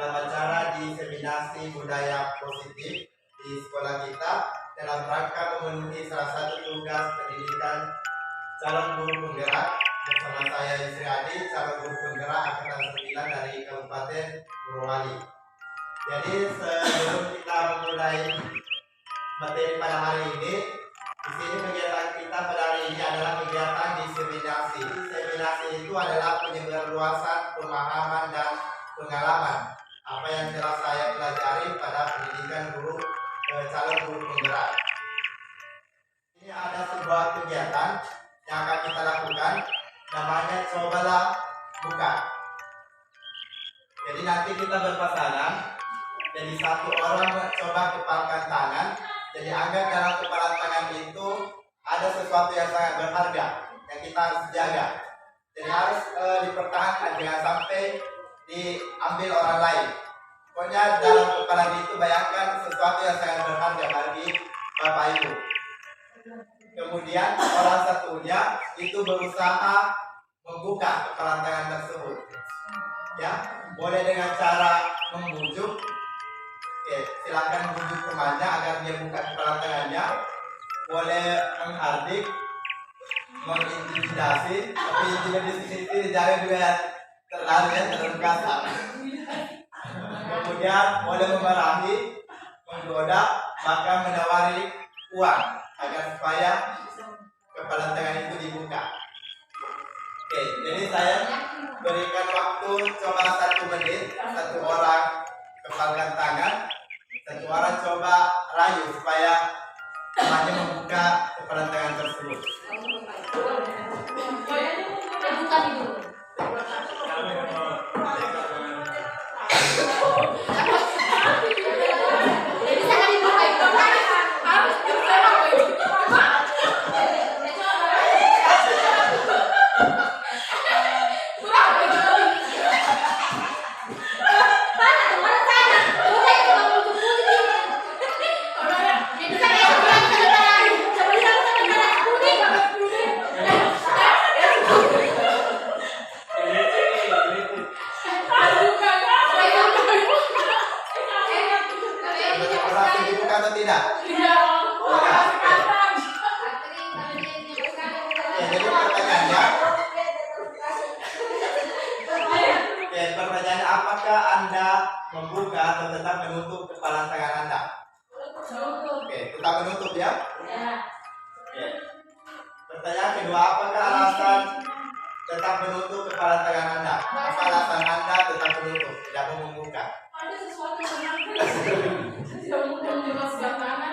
dalam acara diseminasi budaya positif di sekolah kita dalam rangka memenuhi salah satu tugas pendidikan calon guru penggerak bersama saya Yusri Adi, calon guru penggerak angkatan 9 dari Kabupaten Morowali. Jadi sebelum kita memulai materi pada hari ini, di sini kegiatan kita pada hari ini adalah kegiatan diseminasi. Diseminasi itu adalah penyebarluasan pemahaman dan pengalaman apa yang telah saya pelajari pada pendidikan guru calon guru penggerak. Ini ada sebuah kegiatan yang akan kita lakukan, namanya cobalah buka. Jadi nanti kita berpasangan, jadi satu orang mencoba kepalkan tangan. Jadi anggap dalam kepalan tangan itu ada sesuatu yang sangat berharga yang kita harus jaga. Jadi harus dipertahankan, jangan sampai diambil orang lain. Pokoknya dalam kepala itu bayangkan sesuatu yang sangat berharga bagi Bapak Ibu. Kemudian orang satunya itu berusaha membuka kepalan tangan tersebut. Ya, boleh dengan cara membujuk. Oke, silakan bujuk temannya agar dia buka kepalan tangannya. Boleh menghardik, mengintimidasi, tapi intimidasi jangan juga terlalu kasar. Kemudian boleh memarahi, menggoda, bahkan menawari uang agar supaya kepalan tangan itu dibuka. Oke, jadi saya berikan waktu coba 1 menit, satu orang kepalkan tangan, satu orang coba rayu supaya temannya membuka kepalan tangan tersebut. Apakah Anda membuka atau tetap menutup kepalan tangan Anda? Oke, tetap menutup ya? Oke. Pertanyaan kedua, apakah alasan tetap menutup kepalan tangan Anda? Apa alasan Anda tetap menutup, tidak mau membuka? Ada sesuatu yang tidak mudah melepaskan tangan.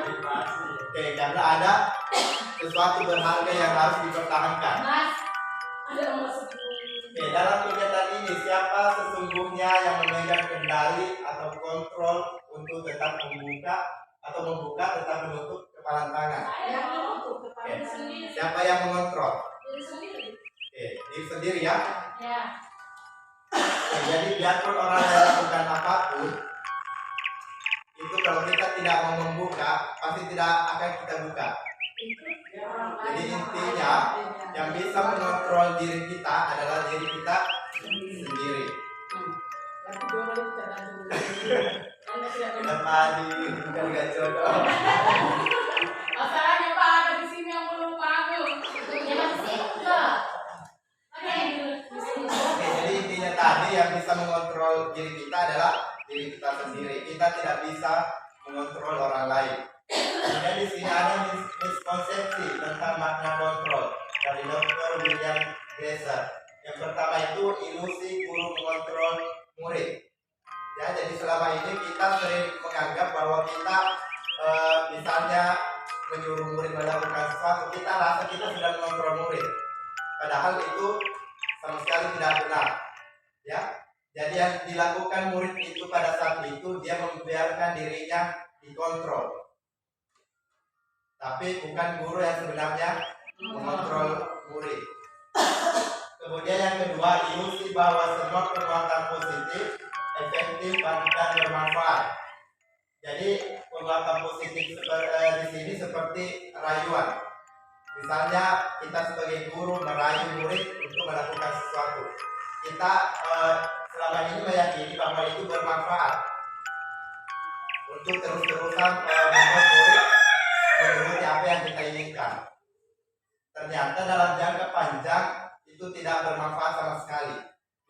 Oke, karena ada sesuatu berharga yang harus dipertahankan. Ada nomor 10. Oke, dalam kegiatan ini siapa sesungguhnya yang memegang kendali atau kontrol untuk tetap membuka tetap menutup kepalan tangan? Saya menutup kepalan sendiri. Siapa yang mengontrol? Diri sendiri. Oke, diri sendiri ya. Ya. Oke, jadi biarpun orang lain lakukan apapun, itu kalau kita tidak mau membuka, pasti tidak akan kita buka. Jadi intinya yang bisa mengontrol diri kita adalah diri kita sendiri. Kenapa bukan jodoh? Masalahnya Pak ada di sini yang belum paham. Oke, jadi intinya tadi yang bisa mengontrol diri kita adalah diri kita sendiri. Kita tidak bisa mengontrol orang lain. Kemudian di sini ada miskonsepsi tentang makna kontrol dari Dr. William Glasser. Yang pertama itu ilusi guru mengontrol murid. Ya, jadi selama ini kita sering menganggap bahwa kita misalnya menyuruh murid melakukan sesuatu, kita rasa kita sudah mengontrol murid. Padahal itu sama sekali tidak benar. Ya, jadi yang dilakukan murid itu pada saat itu dia membiarkan dirinya dikontrol. Tapi bukan guru yang sebenarnya mengontrol murid. Kemudian yang kedua, ilusi bahwa semua perbuatan positif, efektif dan bermanfaat. Jadi perbuatan positif di sini seperti rayuan. Misalnya kita sebagai guru merayu murid untuk melakukan sesuatu. Kita selama ini meyakini bahwa itu bermanfaat untuk terus-terusan membuat murid menuruti apa yang kita inginkan. Ternyata dalam jangka panjang itu tidak bermanfaat sama sekali.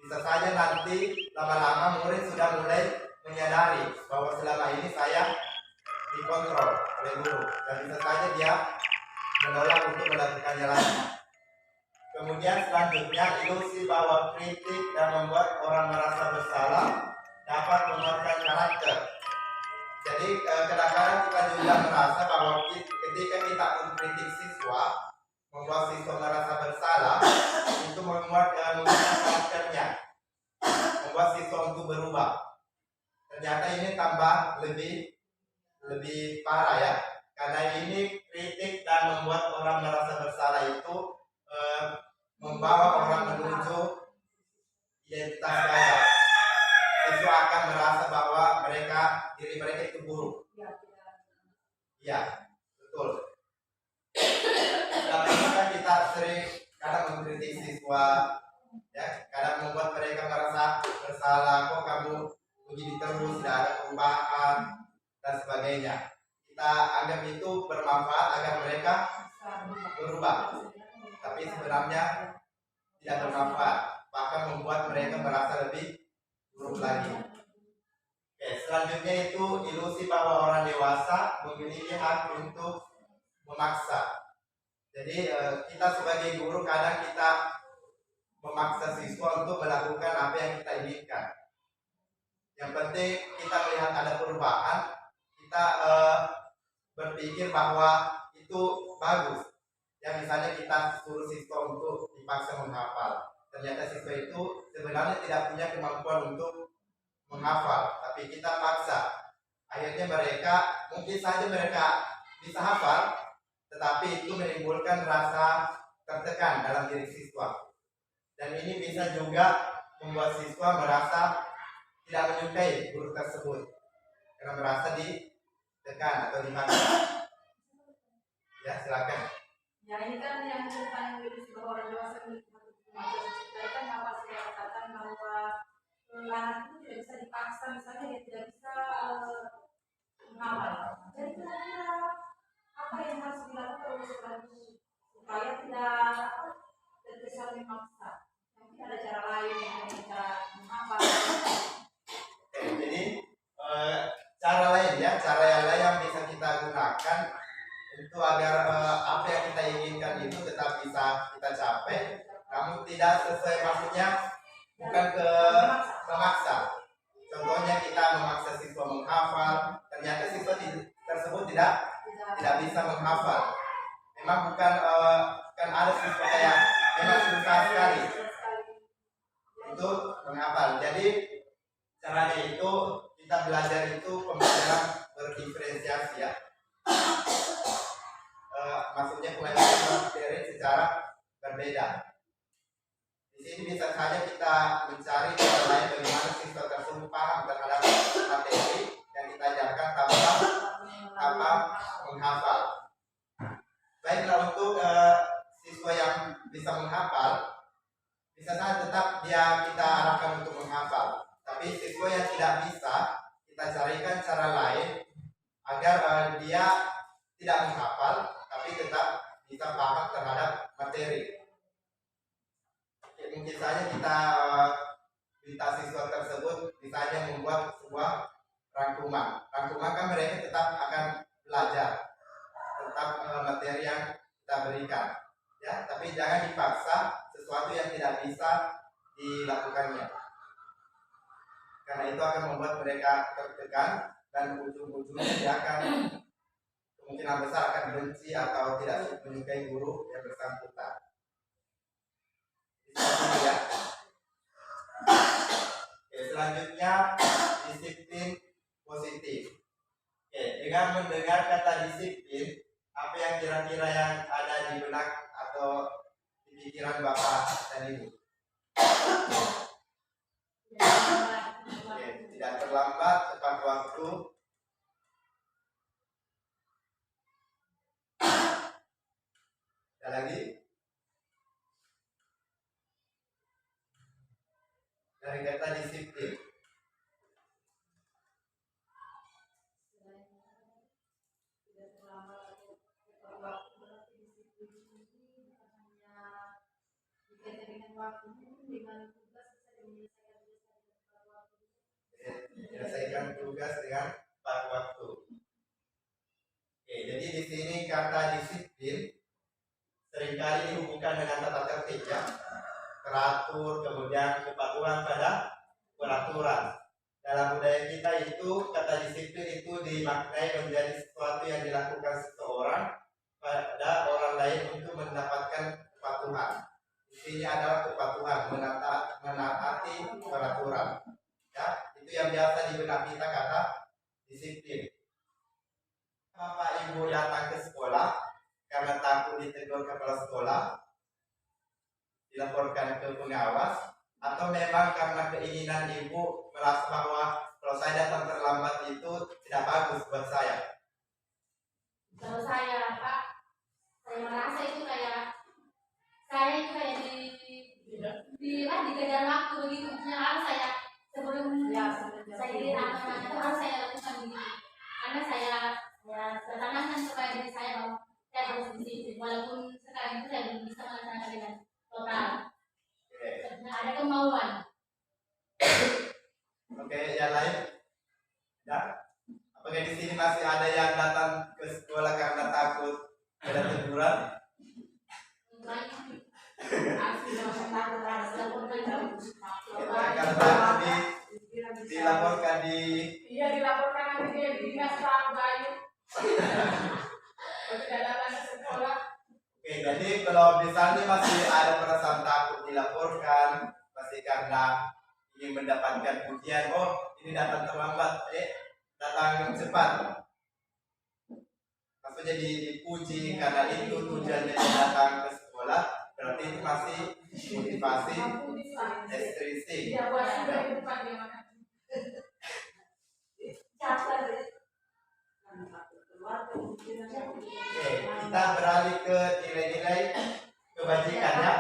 Bisa saja nanti lama-lama murid sudah mulai menyadari bahwa selama ini saya dikontrol oleh guru, dan bisa saja dia menolak untuk melakukannya lagi. Kemudian selanjutnya, ilusi bahwa kritik dan membuat orang merasa bersalah dapat menguatkan karakter. Jadi kadang-kadang kita juga merasa bahwa ketika kita mengkritik siswa, membuat siswa merasa bersalah, itu menguatkan karakternya, membuat siswa untuk berubah. Ternyata ini tambah lebih parah ya, karena ini kritik dan membuat orang merasa bersalah itu membawa orang menuju identitas gaya. Siswa akan merasa bahwa diri mereka itu buruk. Ya, betul. Tapi kan kita sering kadang mengkritik siswa, ya, kadang membuat mereka merasa bersalah. Kok kamu begini terus, tidak ada perubahan dan sebagainya. Kita anggap itu bermanfaat agar mereka berubah, tapi sebenarnya tidak bermanfaat, bahkan membuat mereka merasa lebih buruk lagi. Oke, selanjutnya itu ilusi bahwa orang dewasa memiliki hak untuk memaksa. Jadi kita sebagai guru kadang kita memaksa siswa untuk melakukan apa yang kita inginkan. Yang penting kita melihat ada perubahan, kita berpikir bahwa itu bagus. Ya, misalnya kita suruh siswa untuk dipaksa menghafal, ternyata siswa itu sebenarnya tidak punya kemampuan untuk menghafal, tapi kita paksa. Akhirnya mungkin saja mereka bisa hafal, tetapi itu menimbulkan rasa tertekan dalam diri siswa. Dan ini bisa juga membuat siswa merasa tidak menyukai guru tersebut karena merasa ditekan atau dipaksa. Ya, silakan. Ya, ini kan yang tentang ilusi bahwa orang dewasa kita kan apa saya katakan bahwa anak itu tidak bisa dipaksa, misalnya dia tidak bisa menghafal. Jadi kira-kira apa yang harus dilakukan oleh sekolah itu supaya tidak terkesan memaksa? Mungkin ada cara lain yang cara menghafal. Jadi cara lain ya, cara yang lain yang bisa kita gunakan itu agar apa yang kita inginkan itu tetap bisa kita capai, namun tidak sesuai, maksudnya bukan ke memaksa. Contohnya kita memaksa siswa menghafal, ternyata siswa tersebut tidak bisa menghafal. Memang bukan ada siswa yang memang susah sekali untuk menghafal. Jadi caranya itu kita belajar itu pembelajaran berdiferensiasi ya. Maksudnya pembelajaran materi secara berbeda. Di sini bisa saja kita mencari cara lain bagaimana siswa tersebut paham terhadap materi yang kita ajarkan tanpa menghafal. Baiklah, untuk siswa yang bisa menghafal, bisa saja tetap kita arahkan untuk menghafal. Tapi siswa yang tidak bisa, kita carikan cara lain agar dia tidak menghafal, tapi tetap bisa paham terhadap materi. Mungkin saja kita minta siswa tersebut misalnya membuat sebuah rangkuman. Rangkuman kan mereka tetap akan belajar tentang materi yang kita berikan, ya. Tapi jangan dipaksa sesuatu yang tidak bisa dilakukannya, karena itu akan membuat mereka tertekan dan ujung-ujungnya dia akan kemungkinan besar akan benci atau tidak menyukai guru yang bersangkutan. Ya. Oke, selanjutnya disiplin positif. Oke, dengan mendengar kata disiplin, apa yang kira-kira yang ada di benak atau di pikiran Bapak dan Ibu? Oke, tidak terlambat, tepat waktu. Ada lagi? Dari kata disiplin waktu dengan tugas bisa Menyelesaikan tugas dengan tepat waktu. Oke, jadi di sini kata disiplin seringkali dihubungkan dengan tata tertib ya, teratur, kemudian kepatuhan pada peraturan. Dalam budaya kita itu kata disiplin itu dimaknai menjadi sesuatu yang dilakukan seseorang pada orang lain untuk mendapatkan kepatuhan. Di sini adalah kepatuhan, menaati peraturan. Ya, itu yang biasa di benak kita kata disiplin. Bapak Ibu datang ke sekolah karena takut ditegur kepala sekolah, dilaporkan ke pengawas, atau memang karena keinginan ibu merasa bahwa kalau saya datang terlambat itu tidak bagus buat saya? Kalau saya Pak, saya merasa itu kayak saya itu kayak dikejar waktu begitu. Harus saya sebelum saya diri anak itu harus saya lakukan begitu. Karena saya tertanamkan supaya diri saya bahwa saya harus disiplin. Walaupun sekarang itu saya belum bisa melaksanakan dengan total. Nah, ada kemauan. Oke, yang lain? Ya. Apakah di sini masih ada yang datang ke sekolah karena takut ada teguran? Karena takut dilaporkan di dilaporkan nanti dia di dinas Bayu. Tidak datang ke sekolah. Oke, jadi kalau misalnya masih ada perasaan takut dilaporkan, masih karena ingin mendapatkan pujian, oh ini datang terlambat, datang cepat, maksudnya dipuji karena itu tujuannya datang ke sekolah, berarti itu masih motivasi ekstrinsi. Oke, kita beralih ke nilai-nilai kebajikan ya.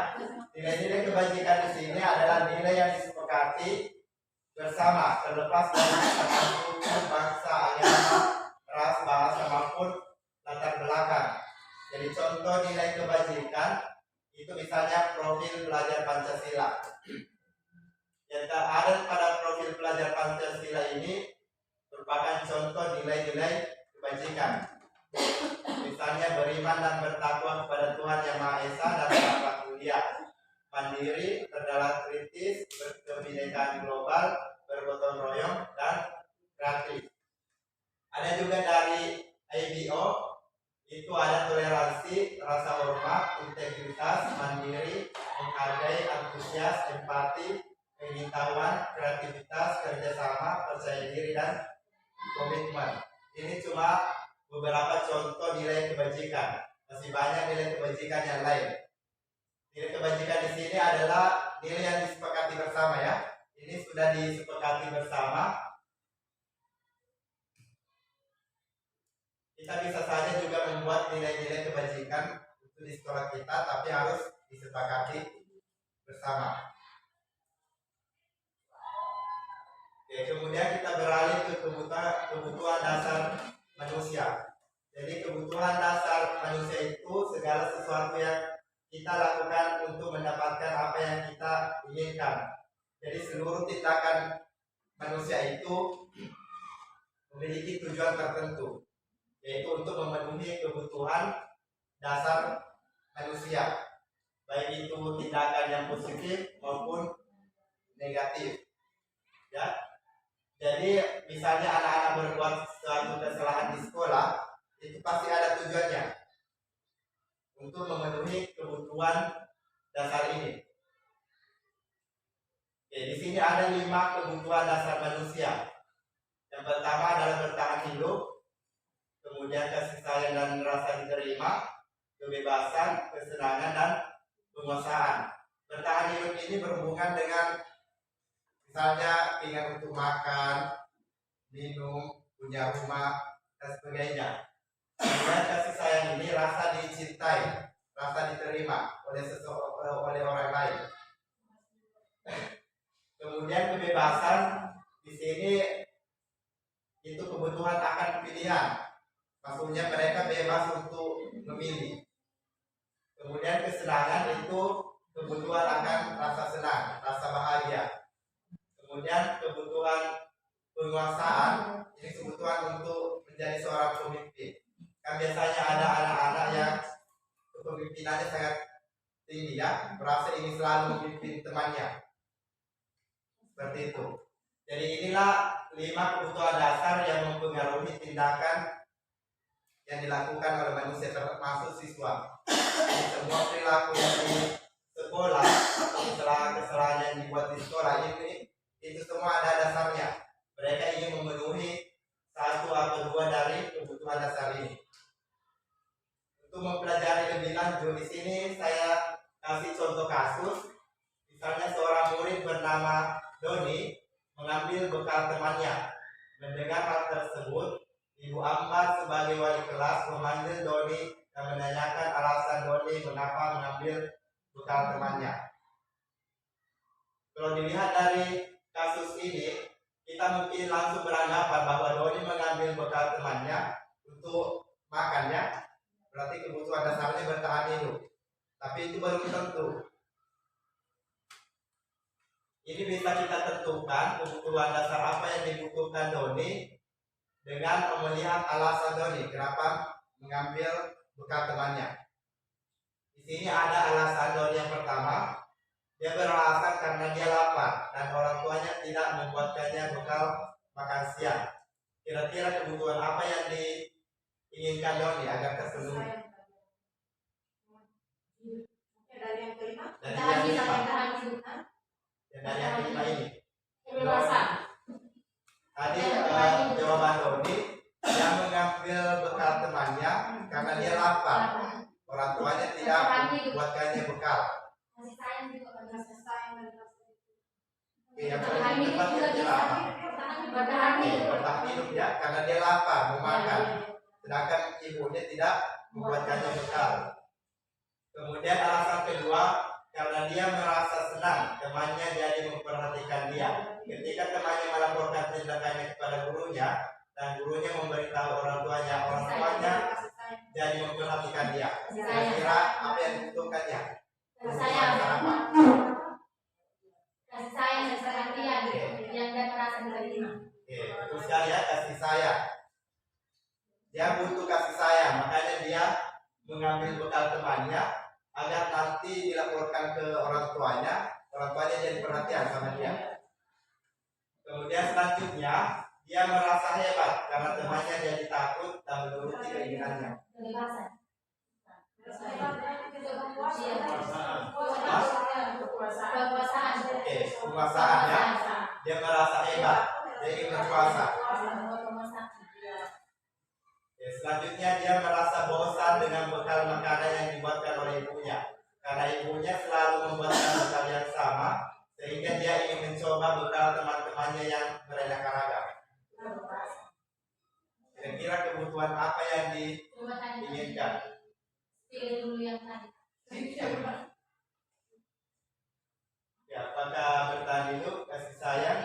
Nilai-nilai kebajikan di sini adalah nilai yang disepakati bersama, terlepas dari asal suku, bangsa, agama, ras, bahasa maupun latar belakang. Jadi contoh nilai kebajikan itu misalnya profil pelajar Pancasila. Yang ada pada profil pelajar Pancasila ini merupakan contoh nilai-nilai kebajikan. Misalnya beriman dan bertakwa kepada Tuhan Yang Maha Esa dan berakhlak mulia, mandiri, berdaulat kritis, berkebinekaan global, bergotong royong, dan kreatif. Ada juga dari IBO, itu ada toleransi, rasa hormat, integritas, mandiri, menghargai, antusias, empati, pengetahuan, kreativitas, kerjasama, percaya diri, dan komitmen. Ini cuma beberapa contoh nilai kebajikan. Masih banyak nilai kebajikan yang lain. Nilai kebajikan di sini adalah nilai yang disepakati bersama ya. Ini sudah disepakati bersama. Kita bisa saja juga membuat nilai-nilai kebajikan untuk di sekolah kita, tapi harus disepakati bersama. Oke, kemudian kita beralih ke kebutuhan dasar manusia. Jadi kebutuhan dasar manusia itu segala sesuatu yang kita lakukan untuk mendapatkan apa yang kita inginkan. Jadi seluruh tindakan manusia itu memiliki tujuan tertentu, yaitu untuk memenuhi kebutuhan dasar manusia, baik itu tindakan yang positif maupun negatif. Ya. Jadi misalnya anak-anak berbuat suatu kesalahan di sekolah, itu pasti ada tujuannya untuk memenuhi kebutuhan dasar ini. Oke, di sini ada 5 kebutuhan dasar manusia. Yang pertama adalah bertahan hidup, kemudian kasih sayang dan rasa diterima, kebebasan, kesenangan, dan penguasaan. Bertahan hidup ini berhubungan dengan misalnya ingin untuk makan, minum, punya rumah, dan sebagainya. Kemudian kasih sayang ini rasa dicintai, rasa diterima oleh orang lain. Kemudian kebebasan di sini itu kebutuhan akan pilihan, maksudnya mereka bebas untuk memilih. Kemudian kesenangan itu kebutuhan akan rasa senang, rasa bahagia. Kemudian kebutuhan penguasaan, ini kebutuhan untuk menjadi seorang pemimpin. Kan biasanya ada anak-anak yang kepemimpinannya sangat tinggi ya, merasa ini selalu memimpin temannya. Seperti itu. Jadi inilah 5 kebutuhan dasar yang mempengaruhi tindakan yang dilakukan oleh manusia termasuk siswa. Jadi semua perilaku yang di sekolah atau kesalahan-kesalahan yang dibuat di sekolah ini itu semua ada dasarnya. Mereka ingin memenuhi 1 atau 2 dari kebutuhan dasar ini. Untuk mempelajari lebih lanjut di sini saya kasih contoh kasus. Misalnya seorang murid bernama Doni mengambil bekal temannya. Mendengar hal tersebut, Ibu Ambar sebagai wali kelas memanggil Doni dan menanyakan alasan Doni mengapa mengambil bekal temannya. Kalau dilihat dari kasus ini, kita mungkin langsung beranggapan bahwa Doni mengambil bekal temannya untuk makannya, berarti kebutuhan dasarnya bertahan hidup. Tapi itu belum tentu. Ini bisa kita tentukan kebutuhan dasar apa yang dibutuhkan Doni dengan melihat alasan Doni kenapa mengambil bekal temannya. Di sini ada alasan Doni yang pertama, dia beralasan karena dia lapar dan orang tuanya tidak membuatkannya bekal makan siang. Kira-kira kebutuhan apa yang diinginkan Doni agar terpenuhi? Dari yang kelima, Dari yang kelima ini. kebebasan. Tadi jawaban Doni, dia mengambil bekal temannya karena dia lapar. Orang tuanya tidak membuatkannya bekal. Kasih sayang juga kan, kasih sayang dan kasih. Yang paling tepat adalah bertahan hidup ya, karena dia lapar mau makan. Sedangkan ibunya tidak membuatkannya bekal. Kemudian alasan kedua, karena dia merasa senang temannya jadi memperhatikan dia. Ketika temannya melaporkan tindakannya kepada gurunya dan gurunya memberitahu orang tuanya jadi memperhatikan dia. Kira-kira apa yang dibutuhkannya? Kasih sayang dan perhatian yang dia merasa diterima. Betul sekali ya, kasih sayang. Dia butuh kasih sayang, makanya dia mengambil bekal temannya agar nanti dilaporkan ke orang tuanya jadi perhatian sama dia. Kemudian selanjutnya dia merasa hebat karena temannya jadi takut dan menuruti keinginannya. Kebebasan. Penguasaan ya. Dia merasa hebat, dia ingin berkuasa. Selanjutnya dia merasa bosan dengan bekal makanan yang dibuatkan oleh ibunya. Karena ibunya selalu membuatkan bekal yang sama, sehingga dia ingin mencoba bekal teman-temannya yang beraneka ragam. Kira-kira kebutuhan apa yang diinginkan? Pilih dulu yang tadi. Ya, apakah bertahan hidup, kasih sayang,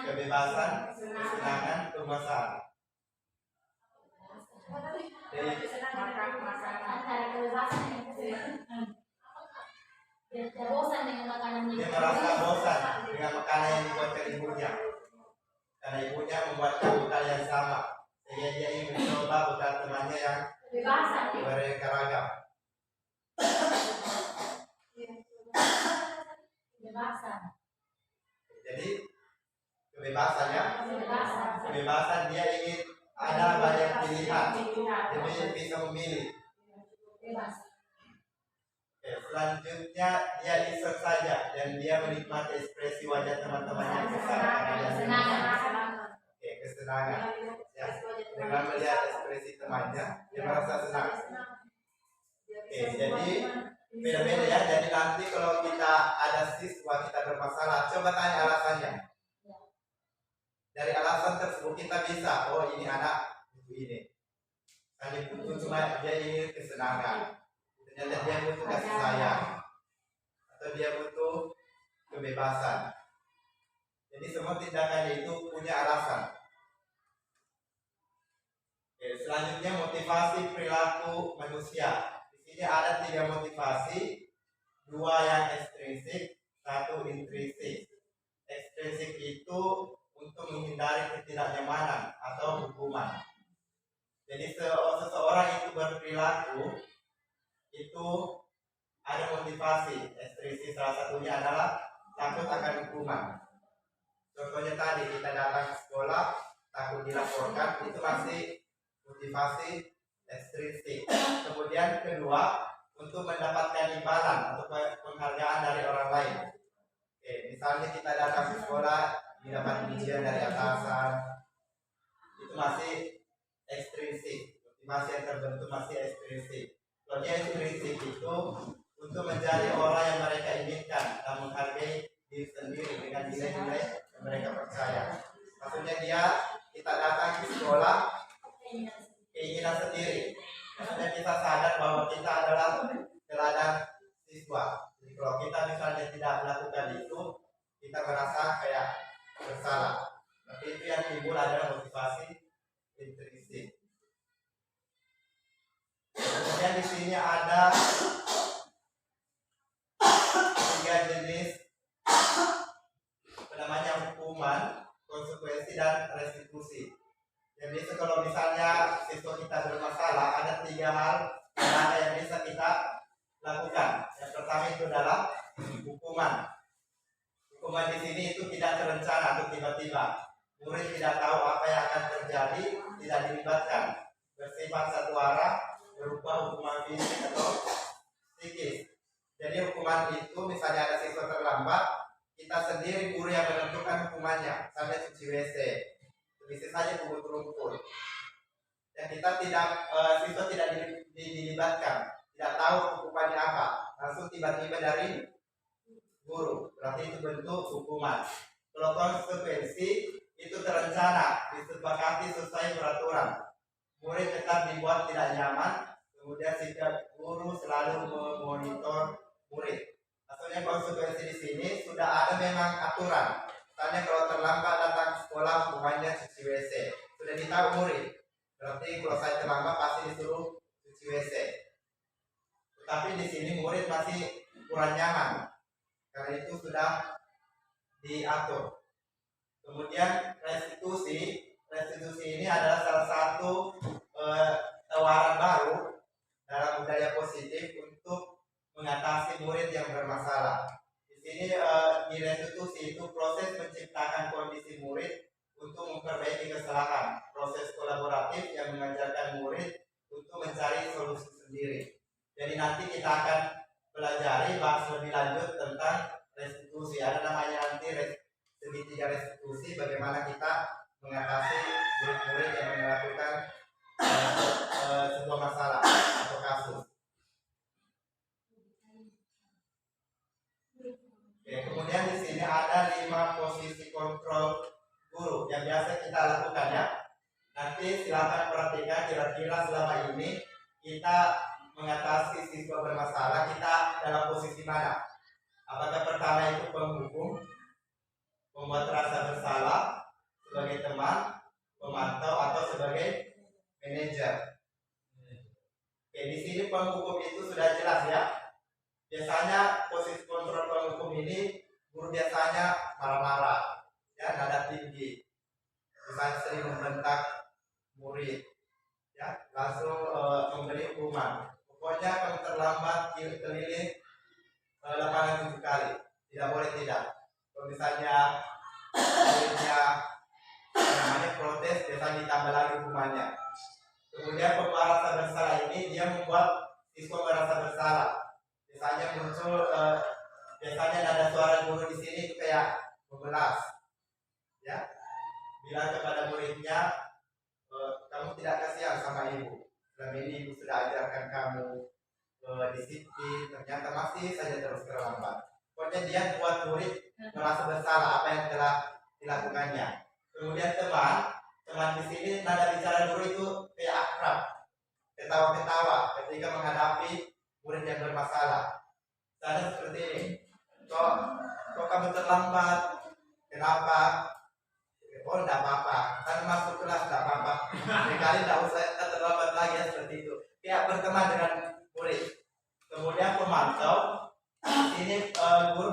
kebebasan, kesenangan, penguasaan? Dia bosan dengan makanan Dia merasa bosan dengan makanan yang dibuatkan ibunya. Karena ibunya membuatkan bekal yang sama, sehingga dia ingin mencoba bekal temannya yang beraneka ragam. Jadi kebebasan ya, kebebasan dia ingin ada banyak pilihan, dia bisa memilih. Selanjutnya dia iseng saja dan dia menikmati ekspresi wajah teman-temannya kesenangan. Ya, dengan melihat ekspresi temannya dia merasa senang. Jadi beda-beda ya. Jadi nanti kalau kita ada siswa kita bermasalah, coba tanya alasannya. Dari alasan tersebut kita bisa, oh ini anak ini. Tadi butuh cuma dia ingin kesenangan. Ternyata dia butuh kasih sayang, atau dia butuh kebebasan. Jadi semua tindakannya itu punya alasan. Selanjutnya motivasi perilaku manusia. Di sini ada 3 motivasi, 2 yang ekstrim ekstrinsik, satu intrinsik. Ekstrinsik itu untuk menghindari ketidaknyamanan atau hukuman. Jadi seseorang itu berperilaku itu ada motivasi ekstrinsik, salah satunya adalah takut akan hukuman. Contohnya tadi kita datang ke sekolah takut dilaporkan, itu masih motivasi ekstrinsik. Kemudian kedua, untuk mendapatkan imbalan atau penghargaan dari orang lain. Oke, misalnya kita datang ke sekolah mendapat pujian dari atasan, itu masih ekstrinsik. Motivasi yang terbentuk masih ekstrinsik. Kalau ekstrinsik itu untuk menjadi orang yang mereka inginkan dan menghargai diri sendiri dengan nilai-nilai yang mereka percaya. Maksudnya kita datang ke sekolah keinginan sendiri. Maksudnya kita sadar bahwa kita adalah teladan siswa. Jadi kalau kita misalnya tidak melakukan itu, kita merasa kayak bersalah. Tapi itu yang timbul adalah motivasi intrinsik. Kemudian di sini ada 3 jenis hukuman, konsekuensi, dan restitusi. Jadi kalau misalnya siswa kita bermasalah, ada 3 hal yang bisa kita lakukan. Yang pertama itu adalah hukuman. Hukuman di sini itu tidak terencana atau tiba-tiba. Murid tidak tahu apa yang akan terjadi, tidak dilibatkan. Bersifat satu arah, berupa hukuman fisik atau psikis. Jadi hukuman itu misalnya ada siswa terlambat, kita sendiri guru yang menentukan hukumannya. Misalnya cuci WC, bisa saja pungut rumput. Dan kita siswa tidak dilibatkan, tidak tahu hukumannya apa, langsung tiba-tiba dari guru, berarti itu bentuk hukuman. Kalau konsekuensi itu terencana, disepakati sesuai peraturan. Murid tetap dibuat tidak nyaman, kemudian sikap guru selalu memonitor murid. Maksudnya konsekuensi di sini sudah ada memang aturan. Misalnya kalau terlambat datang ke sekolah hukumannya cuci WC, sudah ditahu murid. Berarti kalau saya terlambat pasti disuruh cuci WC. Tetapi di sini murid masih kurang nyaman, karena itu sudah diatur. Kemudian restitusi ini adalah salah satu tawaran baru dalam budaya positif untuk mengatasi murid yang bermasalah. Di sini di restitusi itu proses menciptakan kondisi murid untuk memperbaiki kesalahan, proses kolaboratif yang mengajarkan murid untuk mencari solusi sendiri. Jadi nanti kita akan pelajari bahas lebih lanjut tentang restitusi. Ada namanya nanti segitiga restitusi, bagaimana kita mengatasi murid-murid yang melakukan sebuah masalah atau kasus. Oke, kemudian di sini ada 5 posisi kontrol guru yang biasa kita lakukan ya. Nanti silakan perhatikan kira-kira selama ini kita mengatasi siswa bermasalah, kita dalam posisi mana? Apakah pertama itu penghukum, membuat rasa bersalah, sebagai teman, pemantau, atau sebagai manajer? Oke, di sini penghukum itu sudah jelas ya. Biasanya posisi kontrol penghukum ini guru biasanya marah-marah, ya, nada tinggi, misalnya sering membentak murid, ya, langsung memberi hukuman. Pokoknya kalau terlambat keliling lapangan 7 kali, tidak boleh tidak. Kalau misalnya muridnya namanya protes, biasanya ditambah lagi hukumannya. Kemudian pembuat rasa bersalah ini dia membuat siswa merasa bersalah. Biasanya muncul biasanya ada suara guru di sini itu kayak membelas, ya, bilang kepada muridnya, kamu tidak kasihan sama ibu. Selama ini ibu sudah ajarkan kamu disiplin, ternyata masih saja terus terlambat. Pokoknya dia buat murid merasa bersalah apa yang telah dilakukannya. Kemudian teman di sini nada bicara guru itu kayak akrab, ketawa-ketawa ketika menghadapi murid yang bermasalah. Misalnya seperti ini, kok kamu terlambat? Kenapa? Oh, tidak apa-apa, kan masuk kelas tidak apa-apa. Sekali tidak usah terlambat lagi ya, seperti itu. Kayak berteman dengan murid. Kemudian pemantau, ini guru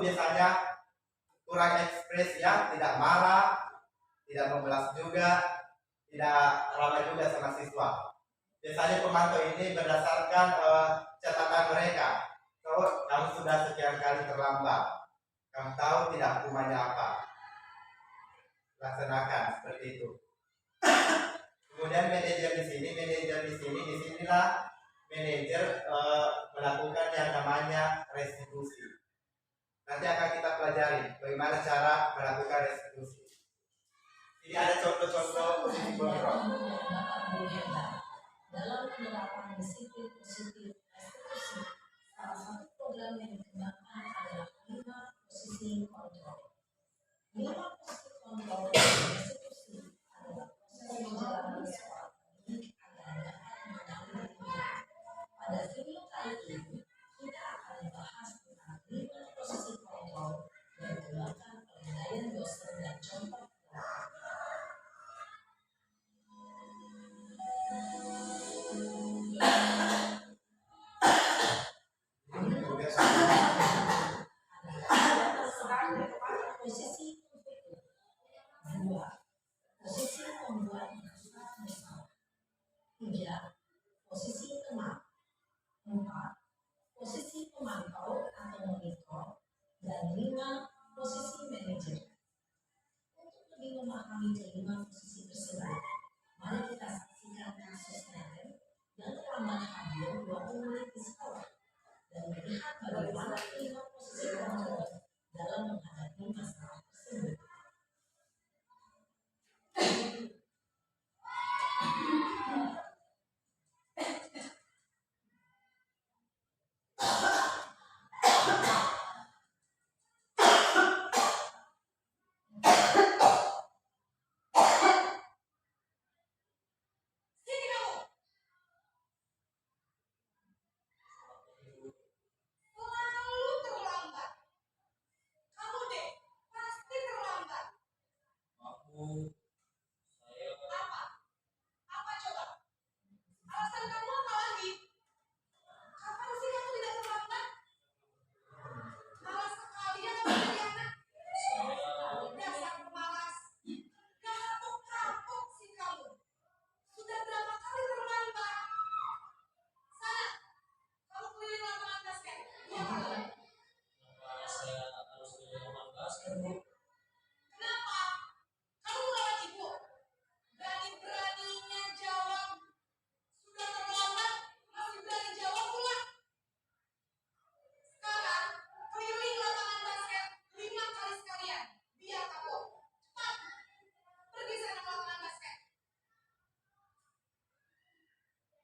tidak ramai juga sama siswa. Biasanya pemantau ini berdasarkan catatan mereka. Kalau kamu sudah sekian kali terlambat, kamu tahu tidak hukumannya apa, laksanakan seperti itu. Kemudian manajer di sini, disinilah manajer melakukan yang namanya restitusi. Nanti akan kita pelajari bagaimana cara melakukan restitusi. Ini ada contoh-contoh posisi kontrol. Dalam penerapan disiplin positif restitusi, salah satu program yang dikembangkan adalah 5 posisi kontrol. 5 posisi kontrol restitusi adalah proses perjalanan seorang pendidik agar dapat mengambil pilihan. Pada video kali ini, kita akan membahas tentang 5 posisi kontrol yang dikembangkan oleh Diane Dawson dan John Parker. Posisi berpikir. 2. Posisi membuat masalah bersama. 3. Posisi teman. 4. Posisi pemantau atau monitor. Dan 5. Posisi manajer. Untuk lebih memahami kelima posisi tersebut, mari kita saksikan kasus Naren yang terlambat hadir 20 menit di sekolah dan melihat bagaimana 5 posisi kontrol dalam menghadapi masalah tersebut.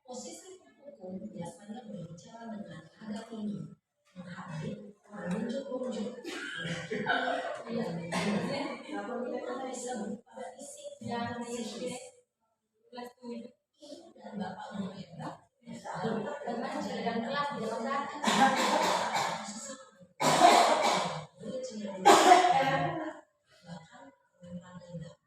Posisi pendukung biasanya berbicara dengan nada tinggi, menghadiri, menunjuk-nunjuk, dan disebut pada isi dan siswis. Ibu dan bapak guru hebat, remaja dan kelas diletakkan posisi boleh cenderung bahkan menyimpan dendam.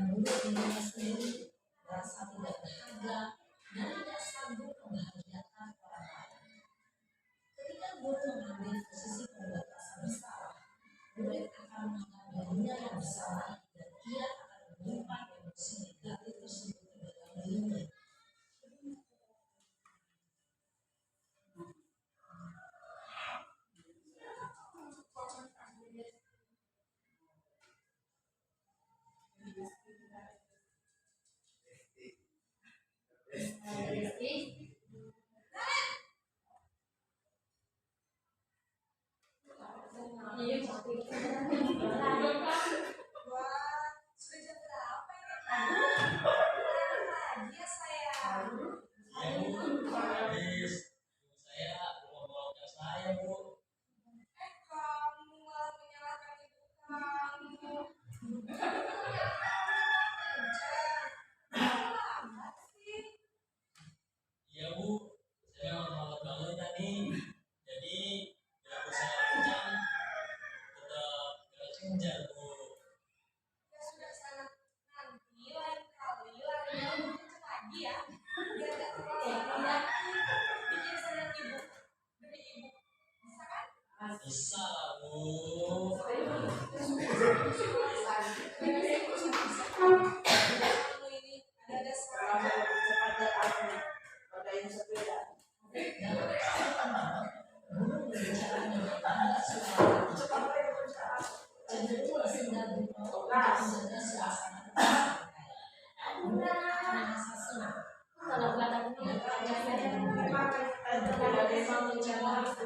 menurut dirinya sendiri, merasa tidak berharga, dan tidak sanggup membahagiakan orang lain. Ketika guru mengambil posisi pembuat rasa bersalah, murid akan menganggap dirinya yang bersalah dan ia akan menyimpan emosi negatif tersebut ke dalam dirinya. Wah, sudah jam berapa ini? Lagi ya sayang. Habis saya mau bawa tas saya bu. Kamu malah menyalahkan ibu kamu. Lambat sih. Iya bu, saya mau bawa banget tadi. Jadi biarpun saya hujan, tetap gak cenjar bu. Ya sudah sana, nanti lain kali larinya lebih kenceng lagi ya. Biar gak terlalu lagi. Bikin senang ibu demi ibu. Bisa kan? Bisa lah bu. Kamu ini ada sekarang. Guru berbicara dengan bangga suara, cenderung bersinar untuk menjaga suasana santai. Murid akan merasa senang kalau dan pelajaran memang menjawab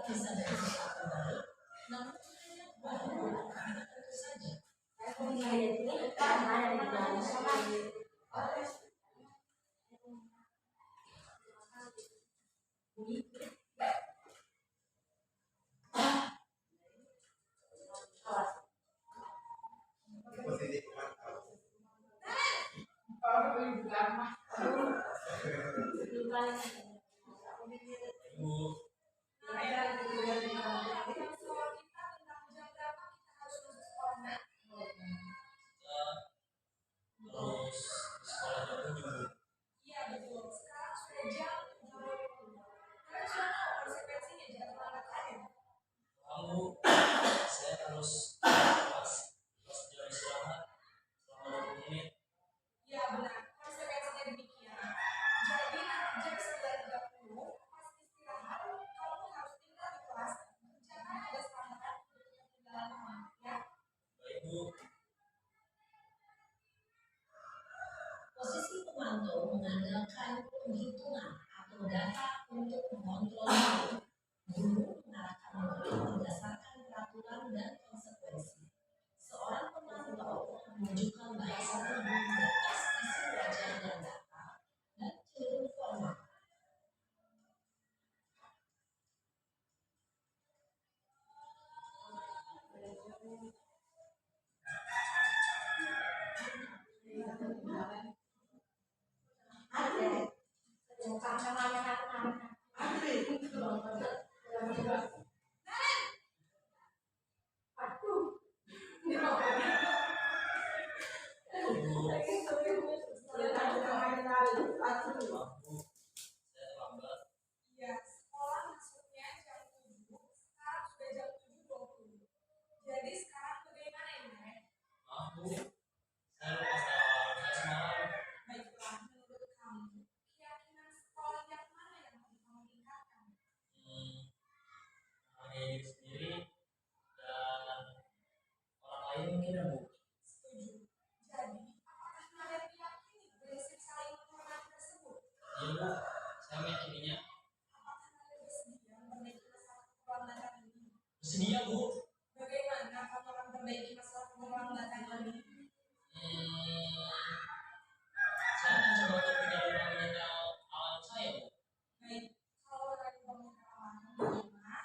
bisa bersikap baik, namun tentu saja. Positif mantap. Bu, kita terus di sekolah jam 7 bu. Iya betul. Sekarang sudah jam 7.20. Kalian sudah tahu konsekuensinya jika terlambat hadir. Kamu, saya harus pas jam istirahat selama 20 menit. Iya benar. Konsekuensinya demikian. Jadi nanti jam 9.30 pas istirahat, kamu harus tinggal di kelas. Jangan ada standar untuk ketinggalan kamu. Ya. Baik bu. Posisi pemantau mengandalkan penghitungan atau data untuk mengontrol guru. Guru mengarahkan murid berdasarkan peraturan dan konsekuensi. Seorang pemantau menunjukkan bahasa tubuh dan ekspresi wajah yang datar dan cenderung formal. Maaf bu, saya terlambat. Iya, sekolah masuknya jam 7, sekarang sudah jam 7.20. Jadi sekarang bagaimana ini, Nek? Maaf bu, saya lupa sarapan saya semalam. Baiklah, menurut kamu, keyakinan sekolah yang mana yang harus kamu tingkatkan? Menghargai diri sendiri dan orang lain mungkin ya bu. Setuju. Jadi, apakah kalian meyakini prinsip saling menghormati tersebut? Iya bu, saya meyakininya. Apakah kalian bersedia memperbaiki masalah keterlambatan ini? Bersedia bu. Bagaimana kamu akan memperbaiki masalah keterlambatan ini? Saya akan coba untuk tidak lupa menyetel alarm saya bu. Baik, kalau kalian meminta alasan bagaimana?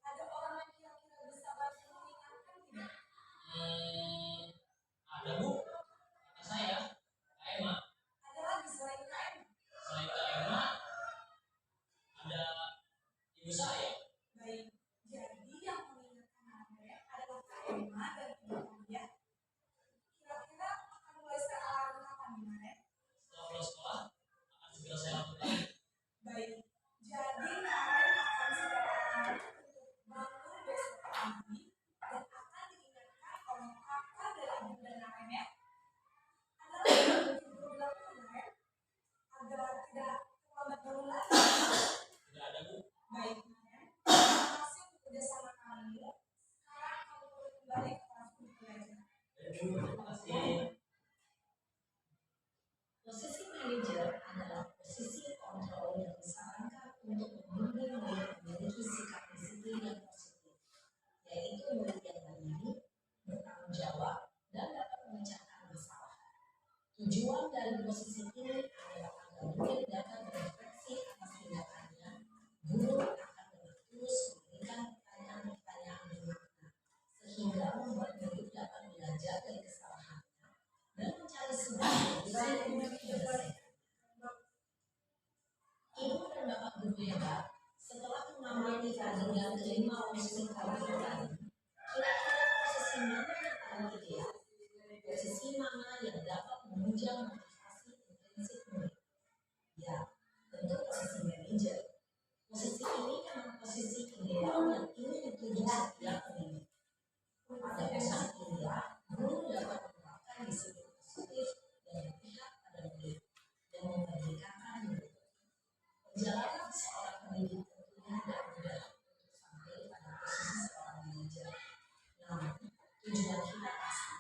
Ada orang yang kira-kira bisa bantu mengingatkan tidak? Terima kasih. Posisi manajer adalah posisi kontrol yang disarankan untuk membimbing murid memiliki sikap disiplin yang positif, yaitu murid yang mandiri, bertanggung jawab, dan dapat memecahkan masalah. Tujuan dari posisi ini adalah agar murid dapat berefleksi atas tindakannya. Guru akan dengan tulus memberikan pertanyaan-pertanyaan bermakna, sehingga membuat murid dapat belajar dari kesalahannya dan mencari sebuah solusi untuk menyelesaikan. Ibu dan bapak guru hebat, setelah mengamati tandingan kelima posisi kontrol tadi, kira-kira posisi mana yang paling ideal? Posisi mana yang dapat menunjang motivasi intensif murid? Ya, tentu posisi manajer. Posisi ini memang posisi ideal yang ingin dituju setiap pendidik. Pada posisi ini, guru dapat menerapkan disiplin positif yang berpihak pada murid dan memerdekakan murid. Perjalanan seorang pendidik tentunya tidak mudah untuk sampai pada posisi seorang manajer. Namun, tujuan kita pasti,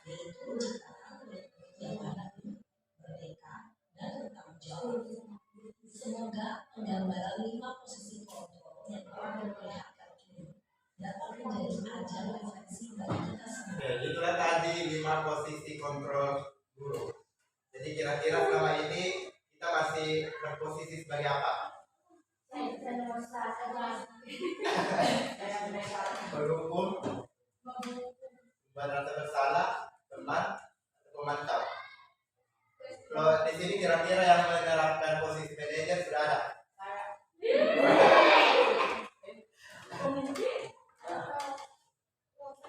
yaitu menciptakan murid-murid yang mandiri, merdeka, dan bertanggung jawab. Semoga penggambaran 5 posisi kontrol yang telah diperlihatkan ini dapat menjadi ajang refleksi bagi kita semua. Oke, itulah tadi 5 posisi kontrol guru. Jadi kira-kira selama ini kita masih berposisi sebagai apa? Pendukung, merasa bersalah, teman, atau pemantau. Kalau di sini kira-kira yang menerapkan posisi manajer sudah ada.